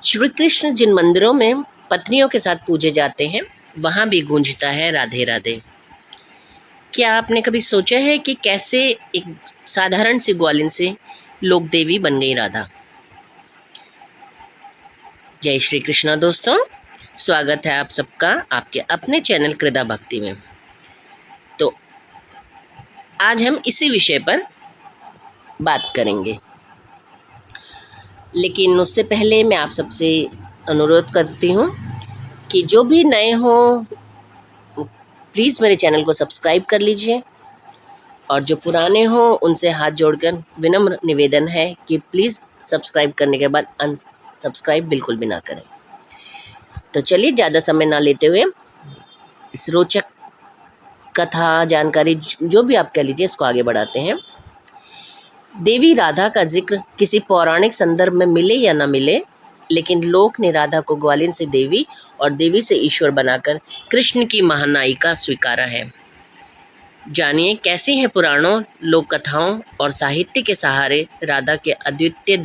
श्री कृष्ण जिन मंदिरों में पत्नियों के साथ पूजे जाते हैं वहाँ भी गूंजता है राधे राधे। क्या आपने कभी सोचा है कि कैसे एक साधारण सी ग्वालिन से लोक देवी बन गई राधा। जय श्री कृष्णा दोस्तों, स्वागत है आप सबका आपके अपने चैनल कृदा भक्ति में। तो आज हम इसी विषय पर बात करेंगे, लेकिन उससे पहले मैं आप सबसे अनुरोध करती हूँ कि जो भी नए हों प्लीज़ मेरे चैनल को सब्सक्राइब कर लीजिए, और जो पुराने हों उनसे हाथ जोड़कर विनम्र निवेदन है कि प्लीज़ सब्सक्राइब करने के बाद अनसब्सक्राइब बिल्कुल भी ना करें। तो चलिए ज़्यादा समय ना लेते हुए इस रोचक कथा जानकारी जो भी आप कह लीजिए इसको आगे बढ़ाते हैं। देवी राधा का जिक्र किसी पौराणिक संदर्भ में मिले या ना मिले, लेकिन लोक ने राधा को ग्वालिन से देवी और देवी से ईश्वर बनाकर कृष्ण की महानायिका स्वीकारा है। जानिए कैसी है पुराणों, लोक कथाओं और साहित्य के सहारे राधा के अद्वितीय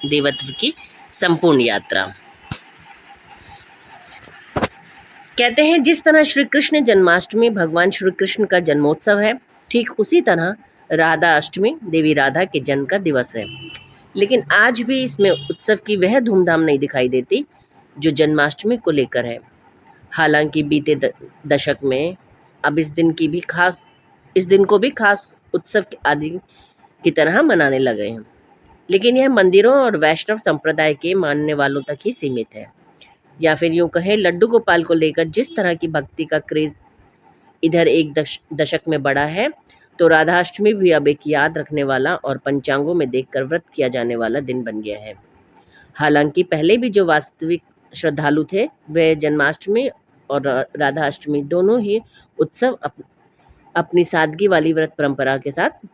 देवत्व की संपूर्ण यात्रा। कहते हैं जिस तरह श्री कृष्ण जन्माष्टमी भगवान श्री कृष्ण का जन्मोत्सव है, ठीक उसी तरह राधा अष्टमी देवी राधा के जन्म का दिवस है। लेकिन आज भी इसमें उत्सव की वह धूमधाम नहीं दिखाई देती जो जन्माष्टमी को लेकर है। हालांकि बीते दशक में अब इस दिन को भी खास उत्सव आदि की तरह मनाने लगे हैं, लेकिन यह मंदिरों और वैष्णव संप्रदाय के मानने वालों तक ही सीमित है। या फिर यूँ कहें, लड्डू गोपाल को लेकर जिस तरह की भक्ति का क्रेज इधर एक दशक में बढ़ा है, तो राधाष्टमी भी अब एक याद रखने वाला और पंचांगों में देखकर व्रत किया जाने वाला दिन बन गया है। हालांकि पहले भी जो वास्तविक श्रद्धालु थे वे जन्माष्टमी और राधाष्टमी दोनों ही उत्सव अपनी सादगी वाली व्रत परंपरा के साथ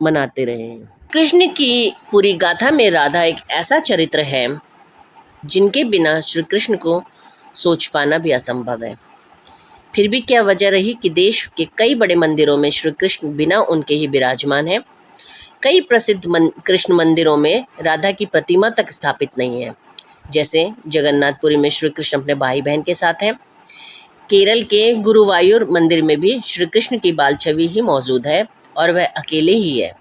मनाते रहे हैं। कृष्ण की पूरी गाथा में राधा एक ऐसा चरित्र है जिनके बिना श्री कृष्ण को सोच पाना भी असंभव है। फिर भी क्या वजह रही कि देश के कई बड़े मंदिरों में श्री कृष्ण बिना उनके ही विराजमान है। कई प्रसिद्ध कृष्ण मंदिरों में राधा की प्रतिमा तक स्थापित नहीं है। जैसे जगन्नाथपुरी में श्री कृष्ण अपने भाई बहन के साथ हैं। केरल के गुरुवायूर मंदिर में भी श्री कृष्ण की बाल छवि ही मौजूद है और वह अकेले ही है।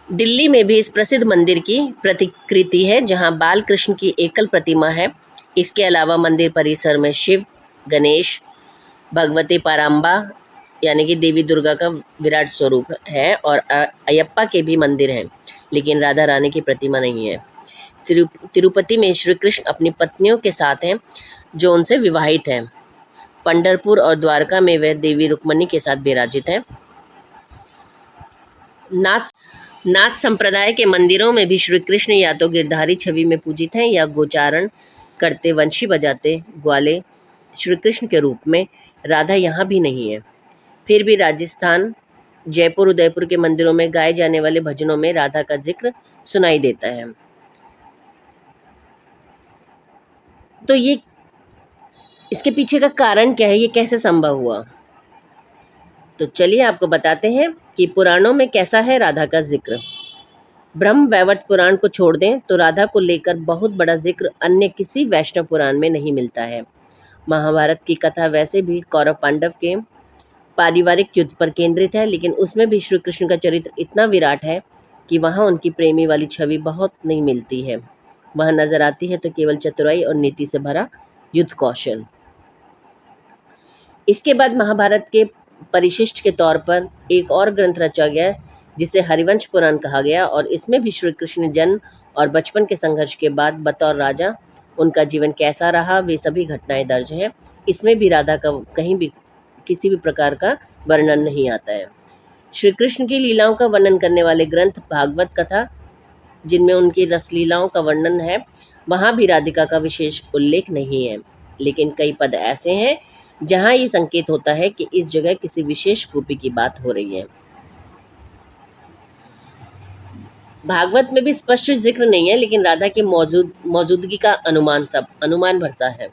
दिल्ली में भी इस प्रसिद्ध मंदिर की प्रतिकृति है जहां बाल कृष्ण की एकल प्रतिमा है। इसके अलावा मंदिर परिसर में शिव, गणेश, भगवती पाराम्बा यानी कि देवी दुर्गा का विराट स्वरूप है और अयप्पा के भी मंदिर हैं, लेकिन राधा रानी की प्रतिमा नहीं है। तिरुपति में श्री कृष्ण अपनी पत्नियों के साथ हैं जो उनसे विवाहित हैं। पंढरपुर और द्वारका में वह देवी रुक्मणी के साथ विराजित हैं। नाथ संप्रदाय के मंदिरों में भी श्री कृष्ण या तो गिरधारी छवि में पूजित हैं या गोचारण करते वंशी बजाते ग्वाले श्री कृष्ण के रूप में। राधा यहाँ भी नहीं है। फिर भी राजस्थान, जयपुर, उदयपुर के मंदिरों में गाए जाने वाले भजनों में राधा का जिक्र सुनाई देता है। तो ये इसके पीछे का कारण क्या है, ये कैसे संभव हुआ? तो चलिए आपको बताते हैं कि पुराणों में कैसा है राधा का जिक्र। ब्रह्म वैवर्त पुराण को छोड़ दें तो राधा को लेकर बहुत बड़ा जिक्र अन्य किसी वैष्णव पुराण में नहीं मिलता है। महाभारत की कथा वैसे भी कौरव पांडव के पारिवारिक युद्ध पर केंद्रित है, लेकिन उसमें भी श्री कृष्ण का चरित्र इतना विराट है कि वहाँ उनकी प्रेमी वाली छवि बहुत नहीं मिलती है। वहाँ नजर आती है तो केवल चतुराई और नीति से भरा युद्ध कौशल। इसके बाद महाभारत के परिशिष्ट के तौर पर एक और ग्रंथ रचा गया जिसे हरिवंश पुराण कहा गया, और इसमें भी श्री कृष्ण जन्म और बचपन के संघर्ष के बाद बतौर राजा उनका जीवन कैसा रहा वे सभी घटनाएं दर्ज हैं। इसमें भी राधा का कहीं भी किसी भी प्रकार का वर्णन नहीं आता है। श्री कृष्ण की लीलाओं का वर्णन करने वाले ग्रंथ भागवत कथा, जिनमें उनकी रसलीलाओं का वर्णन है, वहाँ भी राधिका का विशेष उल्लेख नहीं है। लेकिन कई पद ऐसे हैं जहाँ ये संकेत होता है कि इस जगह किसी विशेष गोपी की बात हो रही है। भागवत में भी स्पष्ट जिक्र नहीं है, लेकिन राधा की मौजूदगी का अनुमान भरसा है।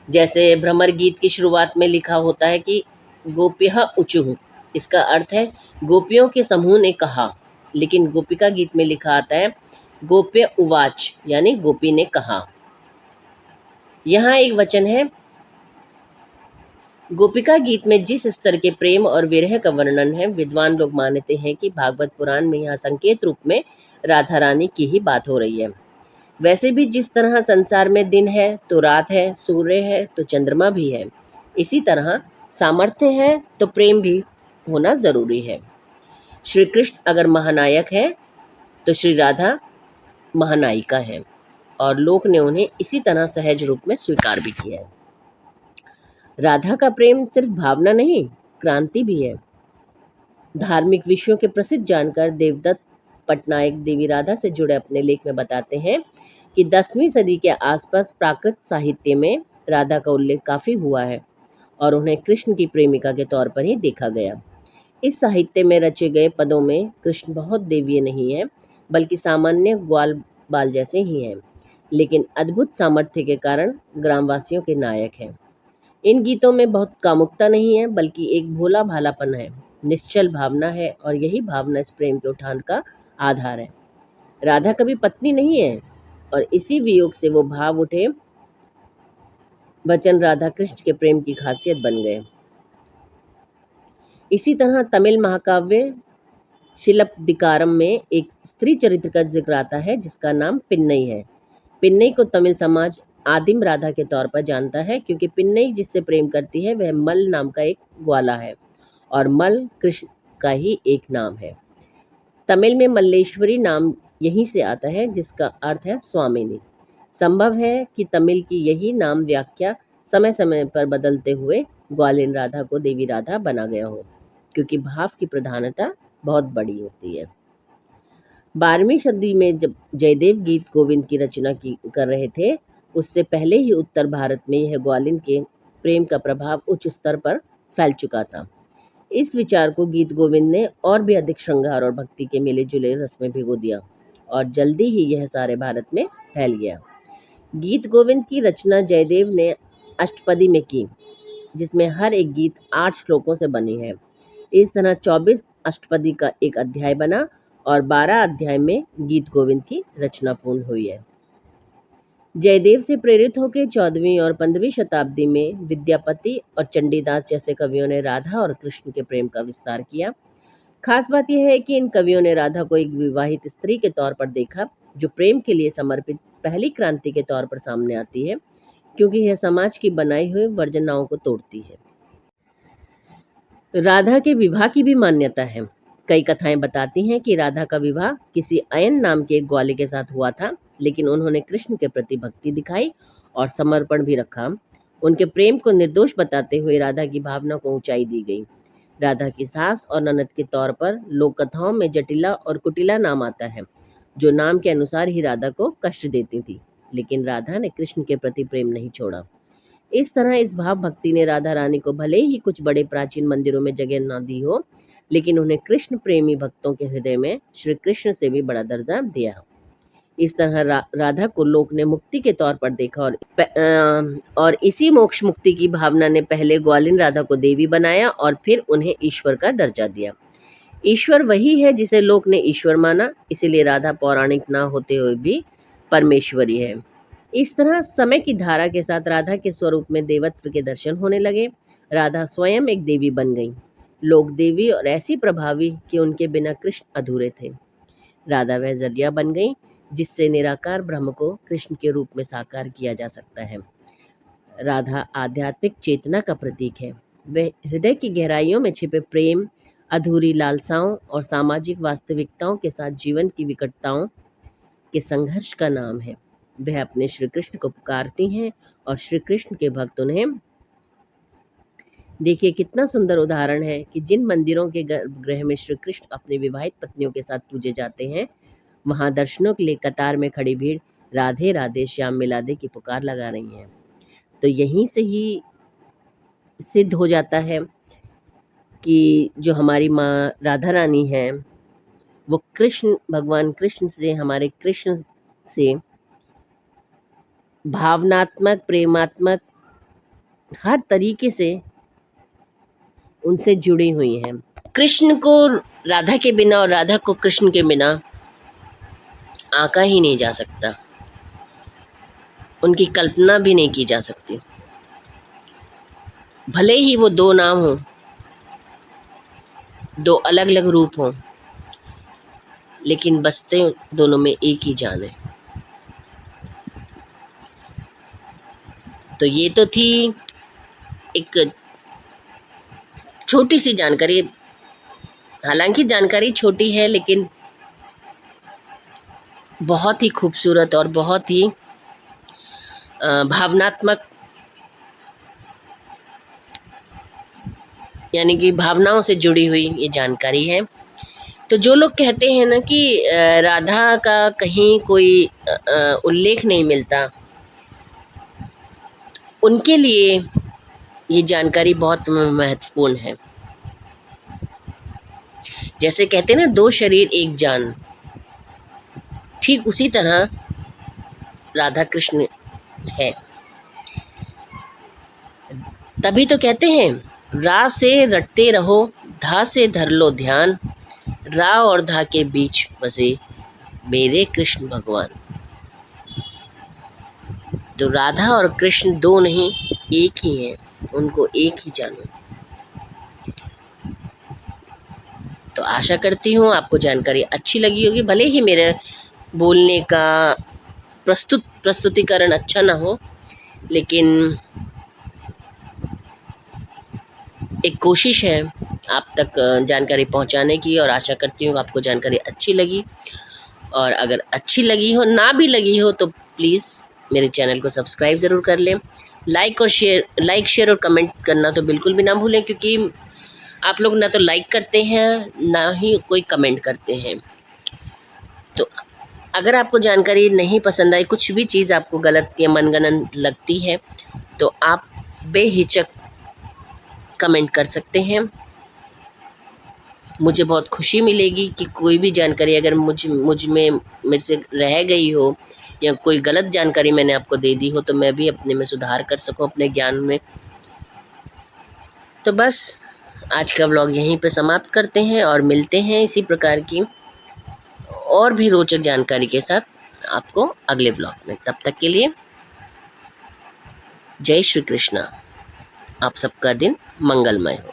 जैसे भ्रमर गीत की शुरुआत में लिखा होता है कि गोप्यः ऊचुः, इसका अर्थ है गोपियों के समूह ने कहा, लेकिन गोपिका गीत में लिखा आता है गोप्य उवाच यानी गोपी ने कहा। यहाँ एक वचन है, गोपिका गीत में जिस स्तर के प्रेम और विरह का वर्णन है, विद्वान लोग मानते हैं कि भागवत पुराण में यहाँ संकेत रूप में राधा रानी की ही बात हो रही है। वैसे भी जिस तरह संसार में दिन है तो रात है, सूर्य है तो चंद्रमा भी है, इसी तरह सामर्थ्य है तो प्रेम भी होना जरूरी है। श्री कृष्ण अगर महानायक है तो श्री राधा महानायिका है, और लोक ने उन्हें इसी तरह सहज रूप में स्वीकार भी किया है। राधा का प्रेम सिर्फ भावना नहीं, क्रांति भी है। धार्मिक विषयों के प्रसिद्ध जानकार देवदत्त पटनायक देवी राधा से जुड़े अपने लेख में बताते हैं कि 10वीं सदी के आसपास प्राकृत साहित्य में राधा का उल्लेख काफी हुआ है और उन्हें कृष्ण की प्रेमिका के तौर पर ही देखा गया। इस साहित्य में रचे गए पदों में कृष्ण बहुत देवीय नहीं है, बल्कि सामान्य ग्वाल बाल जैसे ही हैं, लेकिन अद्भुत सामर्थ्य के कारण ग्रामवासियों के नायक हैं। इन गीतों में बहुत कामुकता नहीं है, बल्कि एक भोला भालापन है, निश्चल भावना है, और यही भावना इस प्रेम के उठान का आधार है। राधा कभी पत्नी नहीं है, और इसी वियोग से वो भाव उठे वचन राधा कृष्ण के प्रेम की खासियत बन गए। इसी तरह तमिल महाकाव्य शिलप्पदिकारम में एक स्त्री चरित्र का जिक्र आता है जिसका नाम पिन्नई है। पिन्नई को तमिल समाज आदिम राधा के तौर पर जानता है, क्योंकि पिन्नई जिससे प्रेम करती है वह मल नाम का एक ग्वाला है, और मल कृष्ण का ही एक नाम है। तमिल में मल्लेश्वरी नाम यहीं से आता है, जिसका अर्थ है स्वामिनी। संभव है कि तमिल की यही नाम व्याख्या समय समय पर बदलते हुए ग्वालिन राधा को देवी राधा बना गया हो, क्योंकि भाव की प्रधानता बहुत बड़ी होती है। 12वीं सदी में जब जयदेव गीत गोविंद की रचना कर रहे थे, उससे पहले ही उत्तर भारत में यह ग्वालिन के प्रेम का प्रभाव उच्च स्तर पर फैल चुका था। इस विचार को गीत गोविंद ने और भी अधिक श्रृंगार और भक्ति के मिले जुले रस में भिगो दिया, और जल्दी ही यह सारे भारत में फैल गया। गीत गोविंद की रचना जयदेव ने अष्टपदी में की, जिसमें हर एक गीत 8 श्लोकों से बनी है। इस तरह 24 अष्टपदी का एक अध्याय बना, और 12 अध्याय में गीत गोविंद की रचना पूर्ण हुई है। जयदेव से प्रेरित होकर 14वीं और 15वीं शताब्दी में विद्यापति और चंडीदास जैसे कवियों ने राधा और कृष्ण के प्रेम का विस्तार किया। खास बात यह है कि इन कवियों ने राधा को एक विवाहित स्त्री के तौर पर देखा, जो प्रेम के लिए समर्पित पहली क्रांति के तौर पर सामने आती है, क्योंकि यह समाज की बनाई हुई वर्जनाओं को तोड़ती है। राधा के विवाह की भी मान्यता है। कई कथाएं बताती हैं कि राधा का विवाह किसी अयन नाम के एक ग्वाले के साथ हुआ था, लेकिन उन्होंने कृष्ण के प्रति भक्ति दिखाई और समर्पण भी रखा। उनके प्रेम को निर्दोष बताते हुए राधा की भावना को ऊंचाई दी गई। राधा की सास और ननद के तौर पर लोक कथाओं में जटिला और कुटिला नाम आता है, जो नाम के अनुसार ही राधा को कष्ट देती थी, लेकिन राधा ने कृष्ण के प्रति प्रेम नहीं छोड़ा। इस तरह इस भाव भक्ति ने राधा रानी को भले ही कुछ बड़े प्राचीन मंदिरों में जगह न दी हो, लेकिन उन्हें कृष्ण प्रेमी भक्तों के हृदय में श्री कृष्ण से भी बड़ा दर्जा दिया। इस तरह राधा को लोक ने मुक्ति के तौर पर देखा, और इसी मोक्ष मुक्ति की भावना ने पहले ग्वालिन राधा को देवी बनाया और फिर उन्हें ईश्वर का दर्जा दिया। ईश्वर वही है जिसे लोक ने ईश्वर माना, इसीलिए राधा पौराणिक न होते हुए भी परमेश्वरी है। इस तरह समय की धारा के साथ राधा के स्वरूप में देवत्व के दर्शन होने लगे। राधा स्वयं एक देवी बन गई, लोक देवी, और ऐसी प्रभावी कि उनके बिना कृष्ण अधूरे थे। राधा वह जरिया बन गई जिससे निराकार ब्रह्म को कृष्ण के रूप में साकार किया जा सकता है। राधा आध्यात्मिक चेतना का प्रतीक है। वह हृदय की गहराइयों में छिपे प्रेम, अधूरी लालसाओं और सामाजिक वास्तविकताओं के साथ जीवन की विकटताओं के संघर्ष का नाम है। वह अपने श्री कृष्ण को पुकारती हैं और श्री कृष्ण के भक्त उन्हें। देखिए कितना सुंदर उदाहरण है कि जिन मंदिरों के गर्भगृह में श्री कृष्ण अपनी विवाहित पत्नियों के साथ पूजे जाते हैं, वहां दर्शनों के लिए कतार में खड़ी भीड़ राधे राधे श्याम मिलादे की पुकार लगा रही है। तो यहीं से ही सिद्ध हो जाता है कि जो हमारी माँ राधा रानी है, वो कृष्ण, भगवान कृष्ण से, हमारे कृष्ण से भावनात्मक, प्रेमात्मक, हर तरीके से उनसे जुड़ी हुई हैं। कृष्ण को राधा के बिना और राधा को कृष्ण के बिना आंका ही नहीं जा सकता, उनकी कल्पना भी नहीं की जा सकती। भले ही वो दो नाम हों, दो अलग अलग रूप हों, लेकिन बसते दोनों में एक ही जान है। तो ये तो थी एक छोटी सी जानकारी। हालांकि जानकारी छोटी है, लेकिन बहुत ही खूबसूरत और बहुत ही भावनात्मक, यानी कि भावनाओं से जुड़ी हुई ये जानकारी है। तो जो लोग कहते हैं ना कि राधा का कहीं कोई उल्लेख नहीं मिलता, उनके लिए ये जानकारी बहुत महत्वपूर्ण है। जैसे कहते हैं ना, दो शरीर एक जान, ठीक उसी तरह राधा कृष्ण है। तभी तो कहते हैं, रा से रटते रहो, धा से धर लो ध्यान, रा और धा के बीच बसे मेरे कृष्ण भगवान। तो राधा और कृष्ण दो नहीं, एक ही हैं, उनको एक ही जानो। तो आशा करती हूँ आपको जानकारी अच्छी लगी होगी। भले ही मेरे बोलने का प्रस्तुतिकरण अच्छा ना हो, लेकिन एक कोशिश है आप तक जानकारी पहुंचाने की, और आशा करती हूँ आपको जानकारी अच्छी लगी। और अगर अच्छी लगी हो, ना भी लगी हो, तो प्लीज़ मेरे चैनल को सब्सक्राइब ज़रूर कर लें। लाइक शेयर और कमेंट करना तो बिल्कुल भी ना भूलें, क्योंकि आप लोग ना तो लाइक करते हैं, ना ही कोई कमेंट करते हैं। तो अगर आपको जानकारी नहीं पसंद आई, कुछ भी चीज़ आपको गलत या मनगढ़ंत लगती है, तो आप बेहिचक कमेंट कर सकते हैं। मुझे बहुत खुशी मिलेगी कि कोई भी जानकारी अगर मेरे से रह गई हो, या कोई गलत जानकारी मैंने आपको दे दी हो, तो मैं भी अपने में सुधार कर सकूं, अपने ज्ञान में। तो बस आज का व्लॉग यहीं पे समाप्त करते हैं, और मिलते हैं इसी प्रकार की और भी रोचक जानकारी के साथ आपको अगले व्लॉग में। तब तक के लिए जय श्री कृष्णा। आप सबका दिन मंगलमय हो।